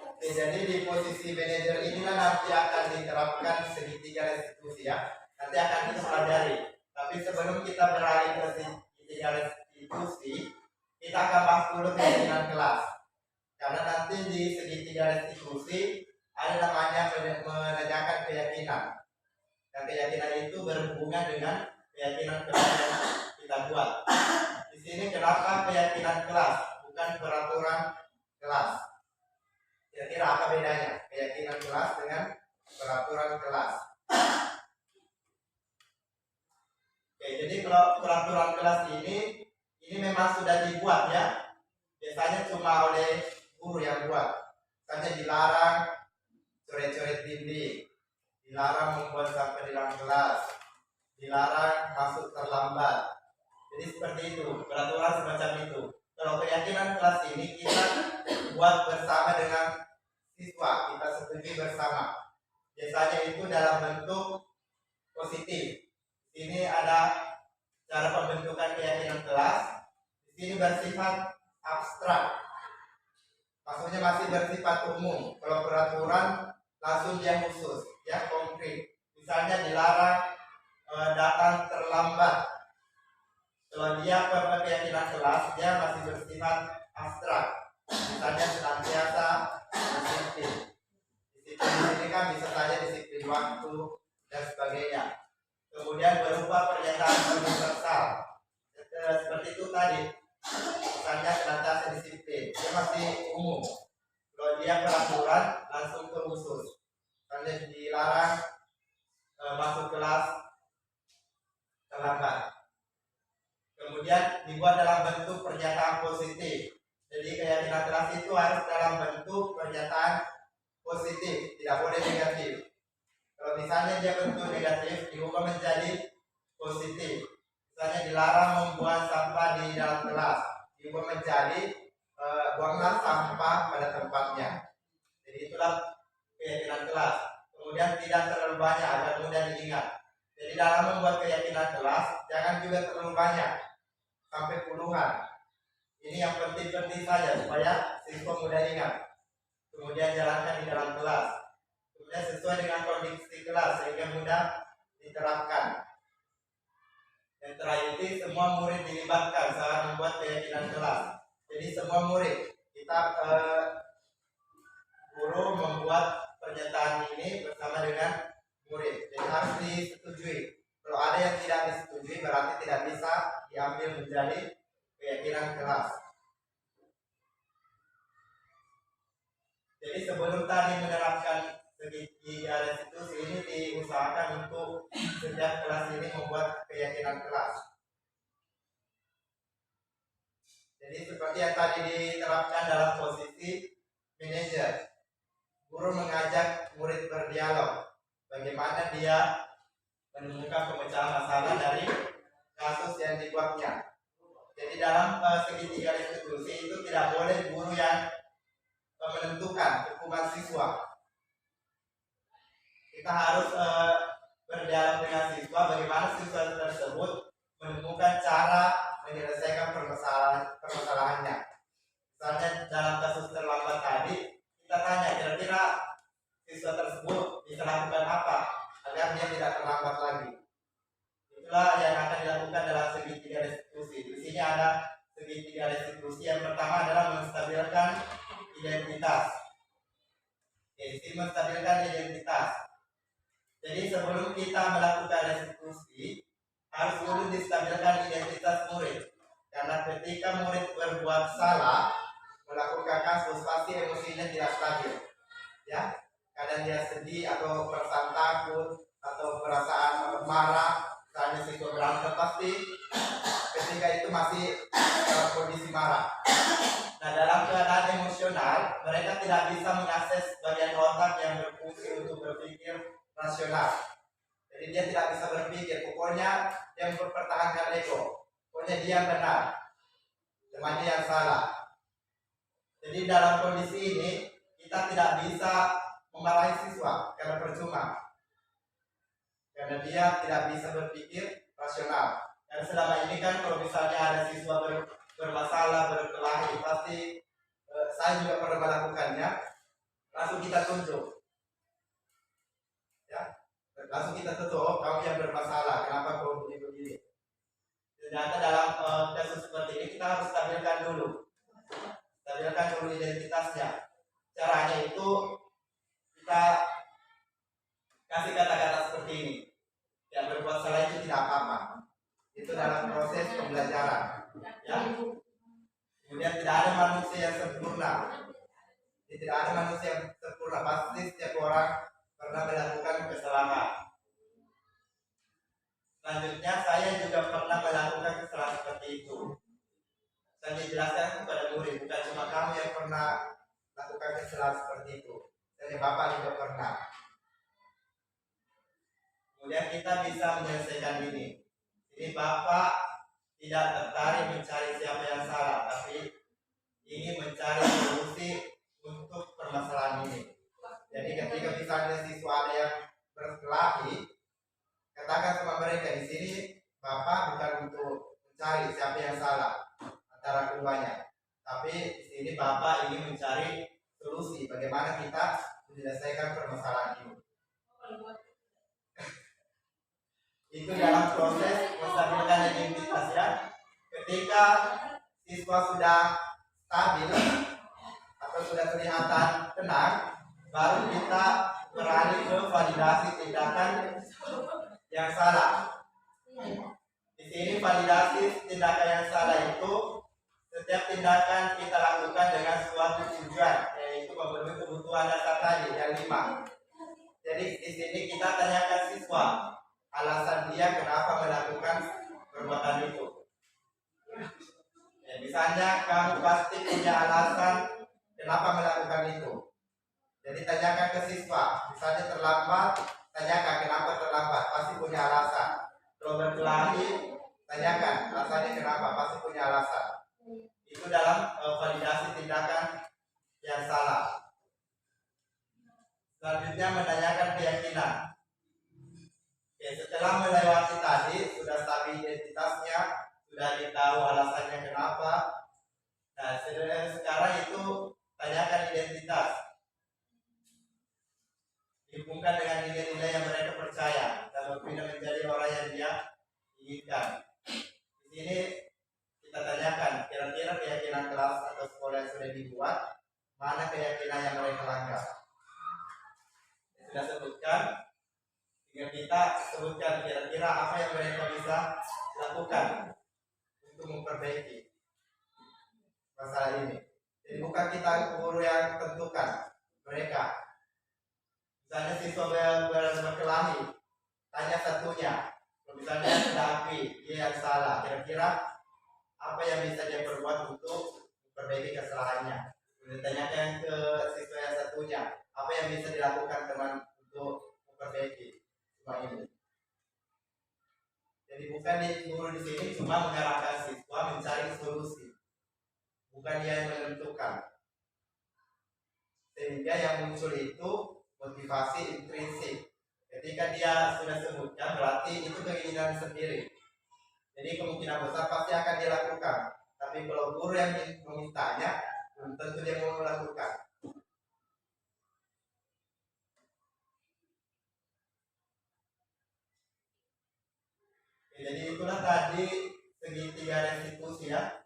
Oke, jadi di posisi manajer inilah nanti akan diterapkan segitiga restitusi ya. Nanti akan kita pelajari. Tapi sebelum kita beralih ke segitiga restitusi, kita akan bahas dulu keyakinan kelas. Karena nanti di segitiga restitusi ada namanya menanyakan keyakinan. Dan keyakinan itu berhubungan dengan keyakinan kelas yang kita buat. Di sini kenapa keyakinan kelas, bukan peraturan kelas? Kira-kira apa bedanya keyakinan kelas dengan peraturan kelas? Oke, jadi kalau peraturan kelas ini memang sudah dibuat ya. Biasanya cuma oleh guru yang buat. Misalnya dilarang coret-coret dinding, dilarang membuat sampah di dalam kelas, dilarang masuk terlambat. Jadi seperti itu, peraturan semacam itu. Kalau keyakinan kelas ini kita buat bersama dengan siswa, kita setujui bersama. Biasanya itu dalam bentuk positif. Di sini ada cara pembentukan keyakinan kelas. Di sini bersifat abstrak. Maksudnya masih bersifat umum. Kalau peraturan langsung dia khusus, ya konkret. Misalnya dilarang datang terlambat. Kalau dia keyakinan kelas, dia masih bersifat abstrak. Misalnya senantiasa disiplin. Disiplin ini kan bisa saja disiplin waktu dan sebagainya. Kemudian berupa pernyataan universal. Seperti itu tadi. Misalnya senantiasa disiplin, dia masih umum. Kalau dia peraturan langsung ke khusus. Misalnya dilarang masuk kelas terlambat. Kemudian dibuat dalam bentuk pernyataan positif. Jadi keyakinan kelas itu harus dalam bentuk pernyataan positif, tidak boleh negatif. Kalau misalnya dia bentuk negatif, diubah menjadi positif. Misalnya dilarang membuang sampah di dalam kelas, diubah menjadi buanglah sampah pada tempatnya. Jadi itulah keyakinan kelas. Kemudian tidak terlalu banyak agar mudah diingat. Jadi dalam membuat keyakinan kelas, jangan juga terlalu banyak sampai puluhan. Ini yang penting-penting saja supaya siswa mudah ingat. Kemudian jalankan di dalam kelas. Kemudian sesuai dengan kondisi kelas sehingga mudah diterapkan. Yang terakhir ini semua murid dilibatkan saat membuat keyakinan kelas. Jadi semua murid kita guru membuat pernyataan ini bersama dengan murid. Jadi harus disetujui. Kalau ada yang tidak disetujui berarti tidak bisa diambil menjadi keyakinan kelas. Jadi sebelum tadi menerapkan segitiga restitusi ini diusahakan untuk setiap kelas ini membuat keyakinan kelas. Jadi seperti yang tadi diterapkan dalam posisi manajer, guru mengajak murid berdialog bagaimana dia menemukan pemecahan masalah dari kasus yang dibuatnya. Jadi dalam segitiga restitusi itu tidak boleh guru yang menentukan hukuman siswa. Kita harus berdialog dengan siswa bagaimana siswa tersebut menemukan cara menyelesaikan permasalahannya. Misalnya dalam kasus terlambat tadi, kita tanya kira-kira siswa tersebut bisa lakukan apa agar dia tidak terlambat lagi. Itulah yang akan dilakukan dalam segitiga restitusi. Di sini ada segitiga restitusi. Yang pertama adalah menstabilkan identitas. Di sini menstabilkan identitas. Jadi sebelum kita melakukan restitusi, harus dulu distabilkan identitas murid. Karena ketika murid berbuat salah, melakukan kasus, pasti emosinya tidak stabil. Ya, kadang dia sedih atau perasaan takut atau perasaan marah. Misalnya siswa berantem, pasti ketika itu masih dalam kondisi marah. Nah, dalam keadaan emosional, mereka tidak bisa mengakses bagian otak yang berfungsi untuk berpikir rasional. Jadi dia tidak bisa berpikir, pokoknya yang mempertahankan ego, pokoknya dia yang benar, temannya yang salah. Jadi dalam kondisi ini kita tidak bisa memarahi siswa karena percuma, karena dia tidak bisa berpikir rasional. Dan selama ini kan kalau misalnya ada siswa bermasalah, berkelahi, pasti saya juga pernah melakukannya, langsung kita tunjuk. Langsung kita tutup, oh, kamu yang bermasalah, kenapa kau begini-begini. Ternyata dalam kasus seperti ini kita harus stabilkan dulu identitasnya. Caranya itu kita kasih kata-kata seperti ini, yang berbuat salah itu tidak apa-apa. Itu dalam proses pembelajaran. Ya. Kemudian tidak ada manusia yang sempurna. Tidak ada manusia yang sempurna, pasti setiap orang pernah melakukan kesalahan. Selanjutnya saya juga pernah melakukan kesalahan seperti itu. Saya dijelaskan kepada murid, bukan cuma kamu yang pernah lakukan kesalahan seperti itu. Dan Bapak juga pernah. Kemudian kita bisa menyelesaikan ini. Jadi Bapak tidak tertarik mencari siapa yang salah, tapi ingin mencari solusi untuk permasalahan ini. Jadi ketika misalnya siswa ada yang berkelahi, katakan sama mereka, di sini Bapak bukan untuk mencari siapa yang salah antara keduanya, tapi di sini Bapak ingin mencari solusi bagaimana kita menyelesaikan permasalahan ini. Itu dalam proses menstabilkan identitas ya. Ketika siswa sudah stabil atau sudah kelihatan tenang, baru kita beralih ke validasi tindakan yang salah. Di sini validasi tindakan yang salah itu setiap tindakan kita lakukan dengan suatu tujuan, yaitu memenuhi kebutuhan dasar tadi yang 5. Jadi di sini kita tanyakan siswa alasan dia kenapa melakukan perbuatan itu. Ya, misalnya kamu pasti punya alasan kenapa melakukan itu. Jadi tanyakan ke siswa, misalnya terlambat, tanyakan kenapa terlambat, pasti punya alasan. Kalau berkelahi, tanyakan alasannya kenapa, pasti punya alasan. Itu dalam validasi tindakan yang salah. Selanjutnya menanyakan keyakinan. Oke, setelah melewati tadi, sudah stabil identitasnya, sudah tahu alasannya kenapa. Nah, sekarang itu tanyakan identitas. Dihubungkan dengan nilai-nilai yang mereka percaya dan berpindah menjadi orang yang dia inginkan. Di sini kita tanyakan kira-kira keyakinan kelas atau sekolah yang sudah dibuat, mana keyakinan yang mereka langgar. Sudah sebutkan, tinggal kita sebutkan kira-kira apa yang mereka bisa lakukan untuk memperbaiki masalah ini. Jadi bukan kita guru yang tentukan mereka. Misalnya siswa berkelahi, tanya satunya. Kalau misalnya diakui dia yang salah, kira-kira apa yang bisa dia perbuat untuk memperbaiki kesalahannya. Ditanyakan ke siswa yang satunya, apa yang bisa dilakukan teman untuk memperbaiki semua ini. Jadi bukan guru di sini cuma mengarahkan siswa mencari solusi, bukan dia yang menentukan. Sehingga yang muncul itu motivasi intrinsik. Ketika dia sudah sebutkan, berarti itu keinginan sendiri. Jadi kemungkinan besar pasti akan dilakukan. Tapi kalau guru yang memintanya, belum tentu dia mau melakukan. Oke, jadi itulah tadi segitiga restitusi ya.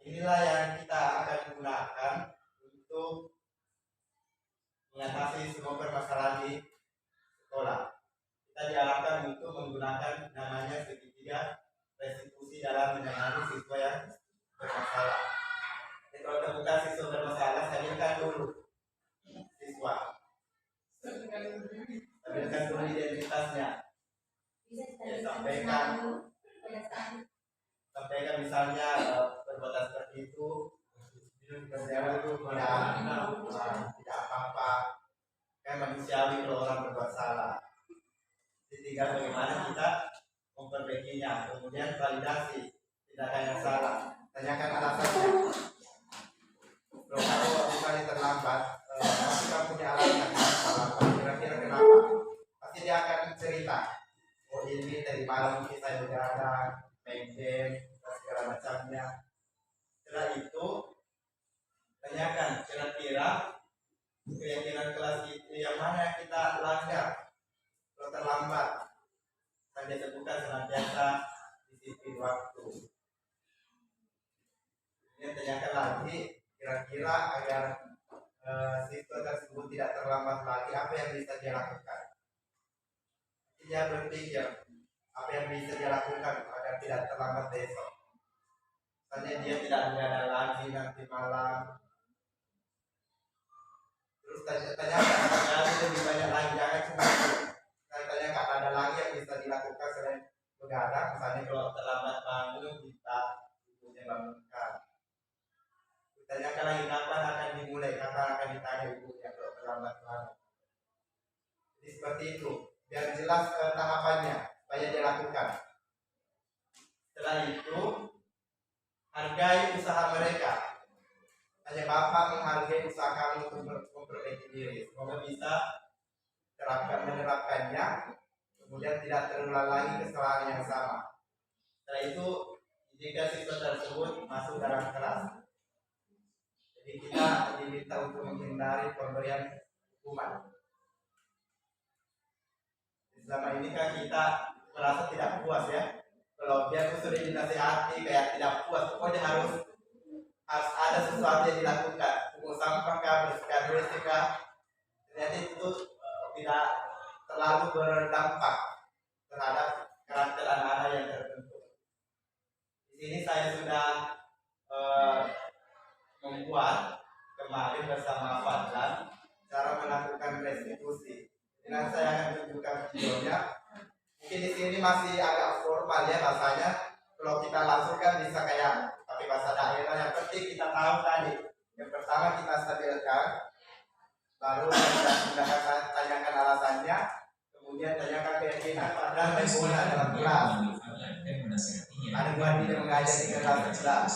Inilah yang kita akan gunakan untuk mengatasi semua permasalahan di sekolah. Kita diarahkan untuk menggunakan namanya segitiga restitusi dalam menangani siswa yang bermasalah. Jadi kalau temukan siswa bermasalah, stabilkan dulu siswa. Stabilkan dulu identitasnya. Ya, sampaikan misalnya perbuatan seperti itu tidak apa-apa, kan manusiawi kalau orang berbuat salah. Tinggal bagaimana kita memperbaikinya. Kemudian validasi tindakan yang salah, tanyakan alasannya. Kalau kamu misalnya terlambat, pasti kamu punya alasan terlambat, kira-kira kenapa? Pasti dia akan cerita, oh ini dari malam mungkin saya begadang, main game dan segala macamnya. Setelah itu tanyakan kira-kira keyakinan kelas itu yang mana yang kita langgar. Kalau terlambat, saya sebutkan senantiasa disiplin waktu. Ini tanyakan lagi, kira-kira agar siswa tersebut tidak terlambat lagi, apa yang bisa dia lakukan? Dia berpikir apa yang bisa dia lakukan agar tidak terlambat besok. Misalnya dia tidak begadang lagi nanti malam. Terus tanyakan ada lebih banyak lagi, jangan cuma katanya nggak ada lagi yang bisa dilakukan selain begadang. Misalnya kalau terlambat bangun kita ibunya bangunkan. Tanyakan lagi kapan akan dimulai, kapan akan ditanya ibunya kalau terlambat bangun. Jadi seperti itu, biar jelas tahapannya supaya dia lakukan. Setelah itu hargai usaha mereka. Hanya Bapak menghargai usaha kamu untuk memperbaiki diri. Semoga bisa menerapkannya, kemudian tidak terulang lagi kesalahan yang sama. Setelah itu, jika siswa tersebut masuk dalam kelas, jadi kita diminta untuk menghindari pemberian hukuman. Selama ini kan kita merasa tidak puas ya. Kalau dia sudah dinasihati kayak tidak puas, pokoknya harus ada sesuatu yang dilakukan. Pungut sampah kah, bersihkan WC kah, ternyata itu tidak terlalu berdampak terhadap karakter anak-anak yang terbentuk. Di sini saya sudah membuat kemarin bersama Fadlan cara melakukan restitusi. Nanti saya akan tunjukkan videonya. Mungkin di sini masih agak formal ya bahasanya. Kalau kita langsung kan bisa kayak pakai bahasa daerah. Yang penting kita tahu tadi. Yang pertama kita stabilkan, baru kita tanyakan alasannya, kemudian tanyakan keyakinan Fadlan berguna dalam kelas. Ada buat dia mengajar di kelas.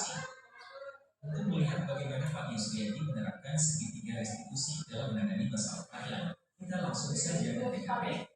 Untuk melihat bagaimana Pak Yusriyadi menerapkan segitiga restitusi dalam menangani masalah Fadlan, kita langsung saja ke TKP.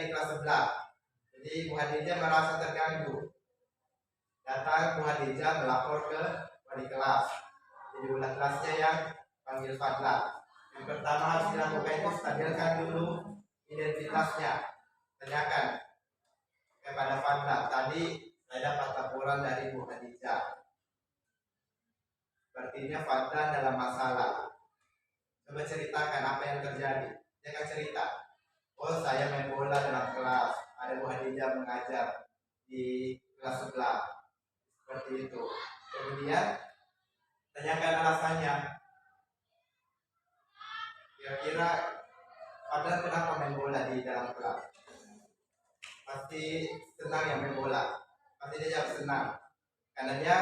di kelas sebelah. Jadi Bu Hadijah merasa terganggu. Datang Bu Hadijah melapor ke wali kelas. Jadi wali kelasnya yang panggil Fadlan. Yang pertama harus dilakukan itu stabilkan dulu identitasnya. Tanyakan kepada Fadlan. Tadi saya dapat laporan dari Bu Hadijah. Sepertinya Fadlan dalam masalah. Coba ceritakan apa yang terjadi. Dia akan cerita. Oh, saya main bola dalam kelas. Ada Bu Hadijah mengajar di kelas sebelah. Seperti itu. Kemudian tanyakan alasannya. Kira-kira Fadlan kenapa main bola di dalam kelas? Pasti senang ya main bola. Pasti dia jawab senang. Karena dia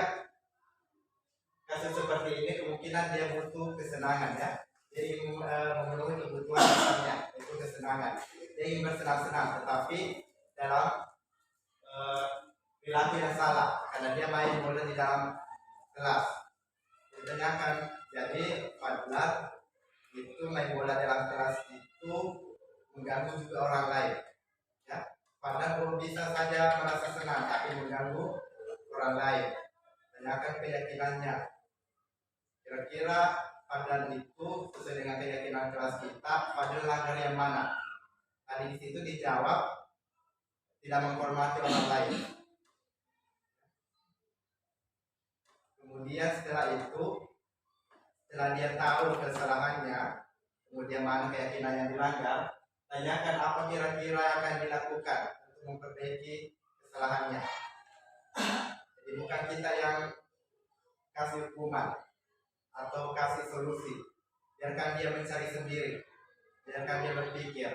kasus seperti ini kemungkinan dia butuh kesenangan ya. Dia ingin memenuhi kebutuhan dasarnya, itu kesenangan. Dia ingin bersenang-senang, tetapi dalam perilaku yang salah, karena dia main bola di dalam kelas. Ditanyakan, jadi Fadlan itu main bola dalam kelas itu mengganggu juga orang lain. Ya, Fadlan bisa saja merasa senang, tapi mengganggu orang lain. Tanyakan keyakinannya. Kira-kira Fadlan itu sesuai dengan keyakinan kelas kita, Fadlan langgar yang mana? Tadi di situ dijawab tidak menghormati orang lain. Kemudian setelah itu, setelah dia tahu kesalahannya, kemudian mana keyakinan yang dilanggar, tanyakan apa kira-kira yang akan dilakukan untuk memperbaiki kesalahannya. Jadi bukan kita yang kasih hukuman atau kasih solusi, biarkan dia mencari sendiri, biarkan dia berpikir.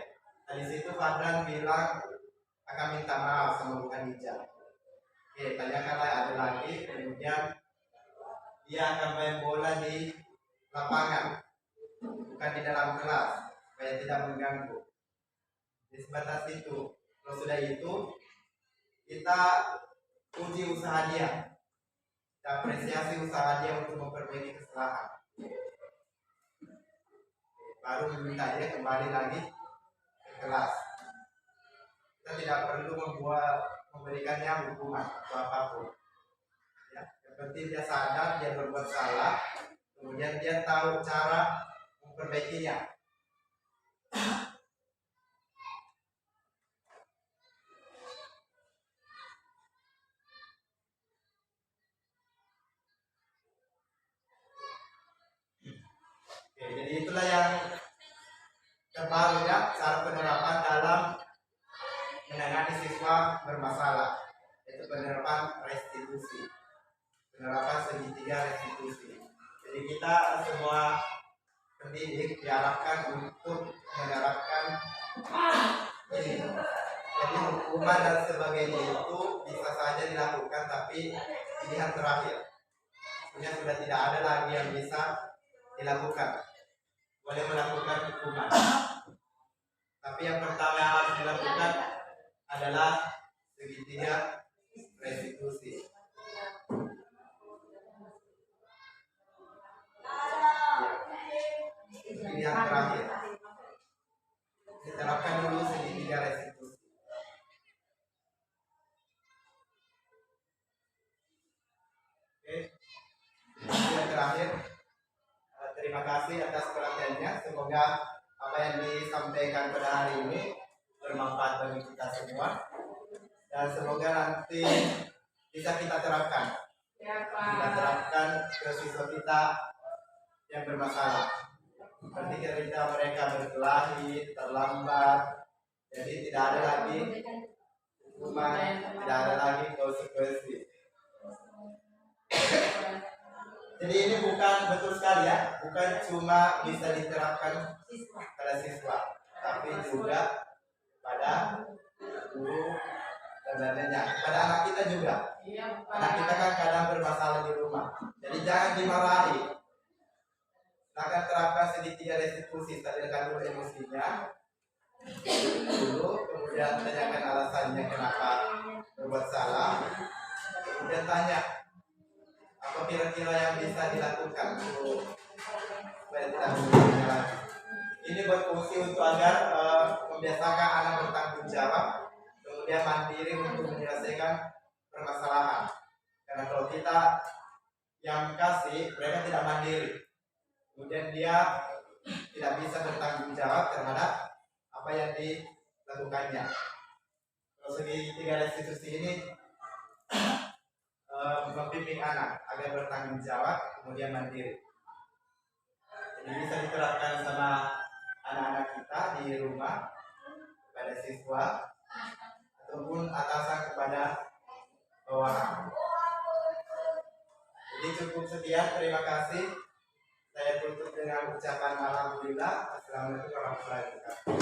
Di situ Fadlan bilang akan minta maaf sama Bu Hadijah. Oke, tanyakanlah ada lagi, kemudian dia akan main bola di lapangan, bukan di dalam kelas, supaya tidak mengganggu. Di sebatas itu. Kalau sudah itu, kita uji usaha dia. Apresiasi usaha dia untuk memperbaiki kesalahan. Baru meminta dia kembali lagi ke kelas. Kita tidak perlu memberikannya hukuman atau apapun. Ya, yang penting dia sadar dia berbuat salah, kemudian dia tahu cara memperbaikinya. Jadi itulah yang terbaru ya, cara penerapan dalam menangani siswa bermasalah, yaitu penerapan restitusi, penerapan segitiga restitusi. Jadi kita semua pendidik diharapkan untuk menerapkan ini. Jadi hukuman dan sebagainya itu bisa saja dilakukan, tapi pilihan terakhir. Sebenarnya sudah tidak ada lagi yang bisa dilakukan. Boleh melakukan hukuman, tapi yang pertama yang harus dilakukan adalah segitiga restitusi. Pilihan terakhir, diterapkan dulu segitiga restitusi. Oke, yang terakhir. Terima kasih atas perhatiannya. Semoga apa yang disampaikan pada hari ini bermanfaat bagi kita semua, dan semoga nanti bisa kita terapkan. Kita terapkan ke siswa kita yang bermasalah. Seperti ketika mereka berkelahi, terlambat, jadi tidak ada lagi hukuman, tidak ada lagi konsekuensi. Jadi ini bukan betul sekali ya, bukan cuma bisa diterapkan pada siswa, tapi juga pada guru dan lainnya, pada anak kita juga. Anak kita kan kadang bermasalah di rumah, jadi jangan dimarahi. Silakan terapkan segitiga restitusi, stabilkan dulu emosinya dulu, kemudian tanyakan alasannya kenapa berbuat salah, kemudian tanya apa kira-kira yang bisa dilakukan supaya tidak mengulangi lagi. Ini berfungsi untuk agar membiasakan anak bertanggung jawab, kemudian mandiri untuk menyelesaikan permasalahan. Karena kalau kita yang kasih, mereka tidak mandiri, kemudian dia tidak bisa bertanggung jawab terhadap apa yang dilakukannya. Kalau segitiga restitusi ini membimbing anak agar bertanggung jawab, kemudian mandiri. Jadi bisa diterapkan sama anak-anak kita di rumah, kepada siswa, ataupun atasan kepada bawahan. Jadi cukup sekian, terima kasih. Saya tutup dengan ucapan alhamdulillah. Assalamualaikum warahmatullahi wabarakatuh.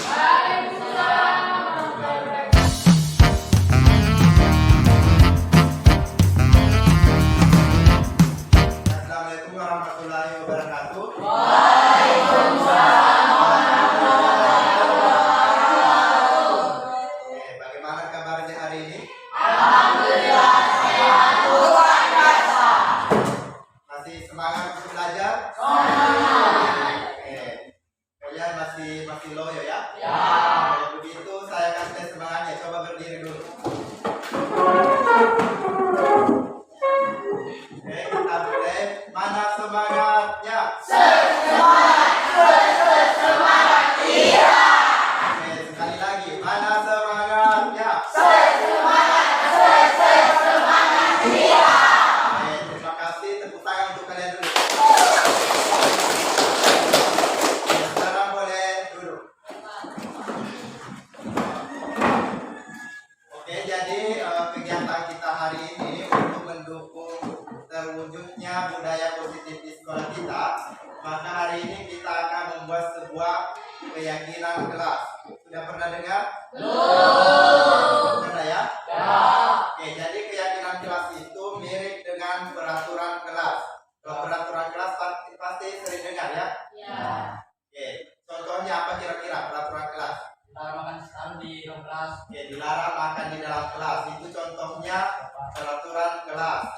Assalamualaikum warahmatullahi wabarakatuh. Oke, bagaimana kabarnya hari ini? Masih semangat untuk belajar? Oke. Kalian masih loyo ya? Kalau begitu saya akan tes semangatnya. Coba berdiri dulu. Oke, kita mulai. Mana semangatnya? Oke, sekali lagi. Mana semangatnya? Oke, terima kasih. Tepuk tangan untuk kalian dulu. Sekarang boleh duduk. Oke, jadi kegiatan kita hari ini untuk mendukung terwujudnya budaya positif di sekolah kita, maka hari ini kita akan membuat sebuah keyakinan kelas. Sudah pernah dengar? Pernah ya? Oke, jadi keyakinan kelas itu mirip dengan peraturan kelas. Kalau peraturan kelas pasti sering dengar ya? Oke, contohnya apa kira-kira peraturan kelas? Dilarang makan siang di dalam kelas. Oke, dilarang makan di dalam kelas. Itu contohnya peraturan kelas.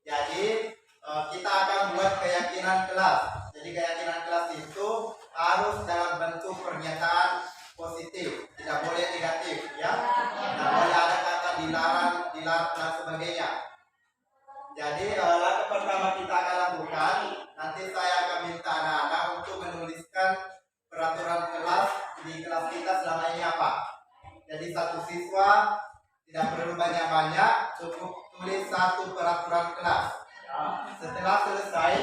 Jadi kita akan buat keyakinan kelas. Jadi keyakinan kelas itu harus dalam bentuk pernyataan positif, tidak boleh negatif, ya. Tidak boleh ada kata dilarang dan sebagainya. Jadi langkah pertama kita akan lakukan, nanti saya akan minta anak-anak untuk menuliskan peraturan kelas di kelas kita selama ini apa. Jadi satu siswa tidak perlu banyak-banyak, cukup tulis satu peraturan kelas. Setelah selesai,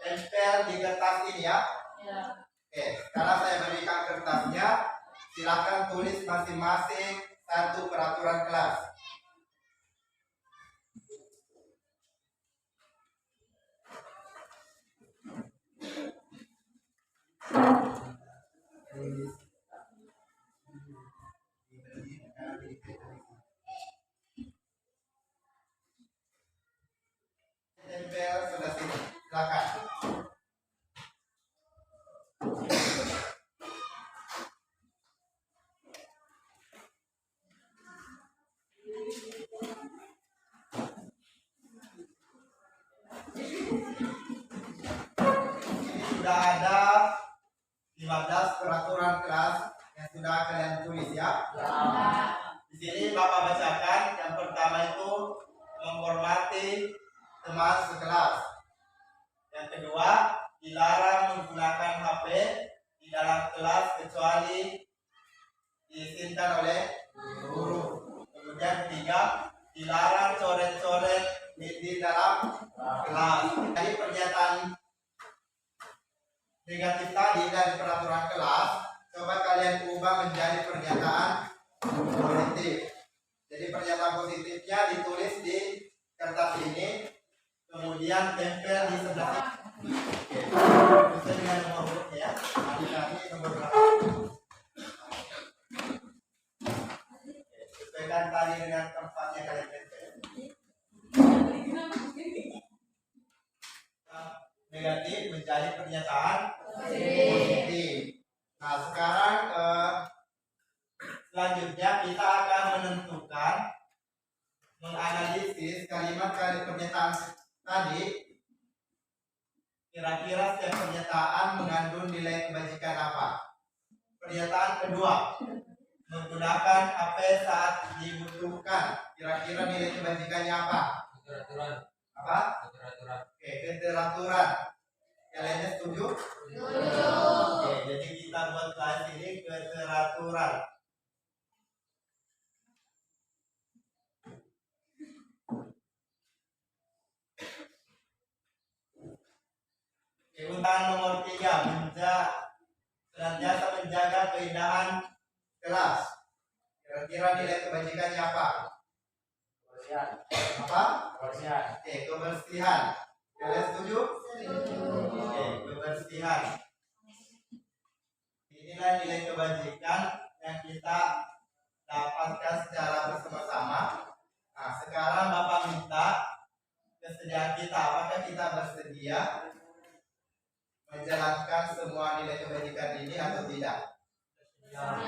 tempel di kertas ini ya. Oke, sekarang saya berikan kertasnya. Silakan tulis masing-masing satu peraturan kelas. Tempel sudah silakan. Ini sudah ada 15 peraturan kelas yang sudah kalian tulis ya. Di sini Bapak bacakan. Yang pertama itu menghormati teman sekelas. Yang kedua, dilarang menggunakan HP di dalam kelas kecuali diizinkan oleh guru. Kemudian ketiga, dilarang coret-coret di dalam kelas. Jadi pernyataan negatif tadi dari peraturan kelas, coba kalian ubah menjadi pernyataan positif. Jadi pernyataan positifnya ditulis di kertas ini, kemudian tempel di sebelah sini. Oke, sesuai dengan nomor hurufnya ya. Kali nomor berapa? Sesuaikan tadi dengan tempatnya kalian tempel. Negatif menjadi pernyataan positif. Nah sekarang selanjutnya kita akan menentukan, menganalisis kalimat-kalimat pernyataan tadi. Kira-kira setiap pernyataan mengandung nilai kebajikan apa? Pernyataan kedua, menggunakan HP saat dibutuhkan. Kira-kira nilai kebajikannya apa? Keteraturan. Apa? Keteraturan. Oke, keteraturan. Kalian setuju? Setuju. Oke, jadi kita buat kelas ini keteraturan. Keundangan nomor 3, senantiasa menjaga keindahan kelas. Kira-kira nilai kebajikannya apa? Kebersihan. Apa? Kebersihan. Oke, kebersihan. Kalian setuju? Setuju. Oke, kebersihan. Inilah nilai kebajikan yang kita dapatkan secara bersama-sama. Nah, sekarang Bapak minta kesediaan kita. Apakah kita bersedia menjalankan semua nilai kebajikan ini atau tidak? Nah,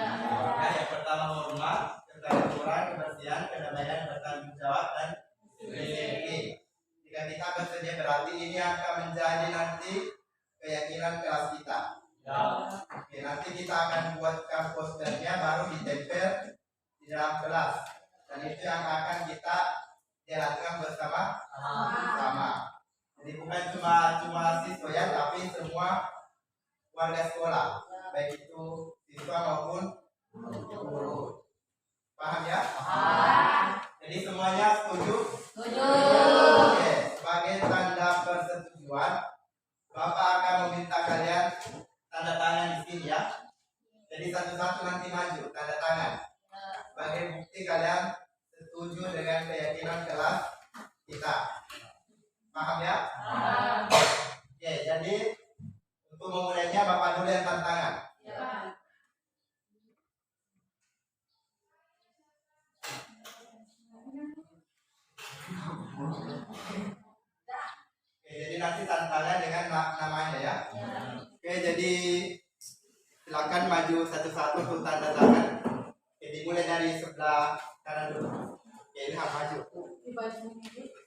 yang pertama hormat, keteraturan, kebersihan, kedamaian, bertanggung jawab, dan disiplin. Jika kita bersedia berarti ini akan menjadi nanti keyakinan kelas kita. Oke, nanti kita akan buatkan posternya baru ditempel di dalam kelas. Dan itu yang akan kita jalankan bersama. Jadi bukan cuma siswa ya, tapi semua warga sekolah, baik itu siswa maupun guru. Paham ya? Jadi semuanya setuju? Oke, sebagai tanda persetujuan, Bapak akan meminta kalian tanda tangan di sini ya. Jadi satu-satu nanti maju tanda tangan. Sebagai bukti kalian setuju dengan keyakinan kelas kita. Paham ya? Oke, jadi untuk memulainya Bapak dulu yang tanda tangan. Oke, jadi nanti tanda tangan dengan namanya ya. Oke, jadi silakan maju satu-satu untuk tanda tangan. Oke, dimulai dari sebelah kanan dulu. Oke, Ilham maju. Di baju ini.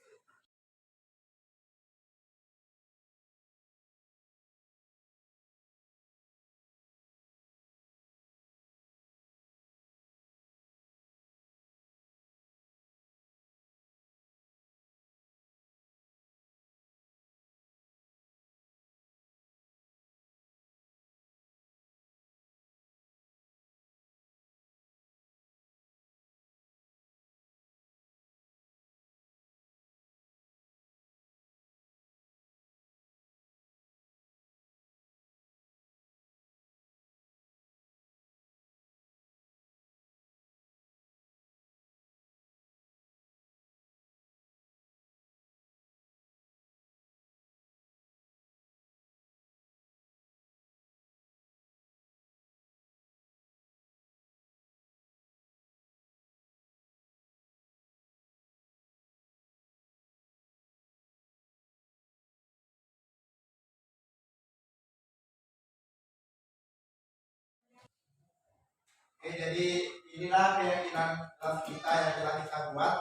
Oke, jadi inilah keyakinan kelas kita yang telah kita buat.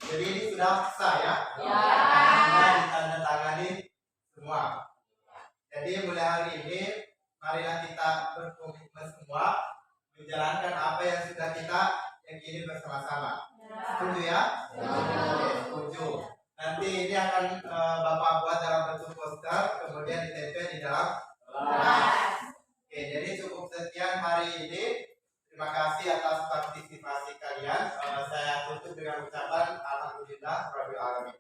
Jadi ini sudah sah ya? Sudah ditandatangani semua. Jadi mulai hari ini, marilah kita berkomitmen semua menjalankan apa yang sudah kita yakini bersama-sama. Setuju ya? Oke, setuju. Nanti ini akan Bapak buat dalam bentuk poster, kemudian ditempel di dalam kelas. Oke, jadi cukup sekian hari ini. Terima kasih atas partisipasi kalian. Saya tutup dengan ucapan Alhamdulillah Rabbil Alamin.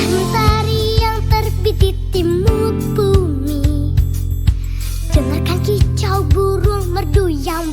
Mentari yang terbit di timur bumi, dengarkan kicau burung merdu yang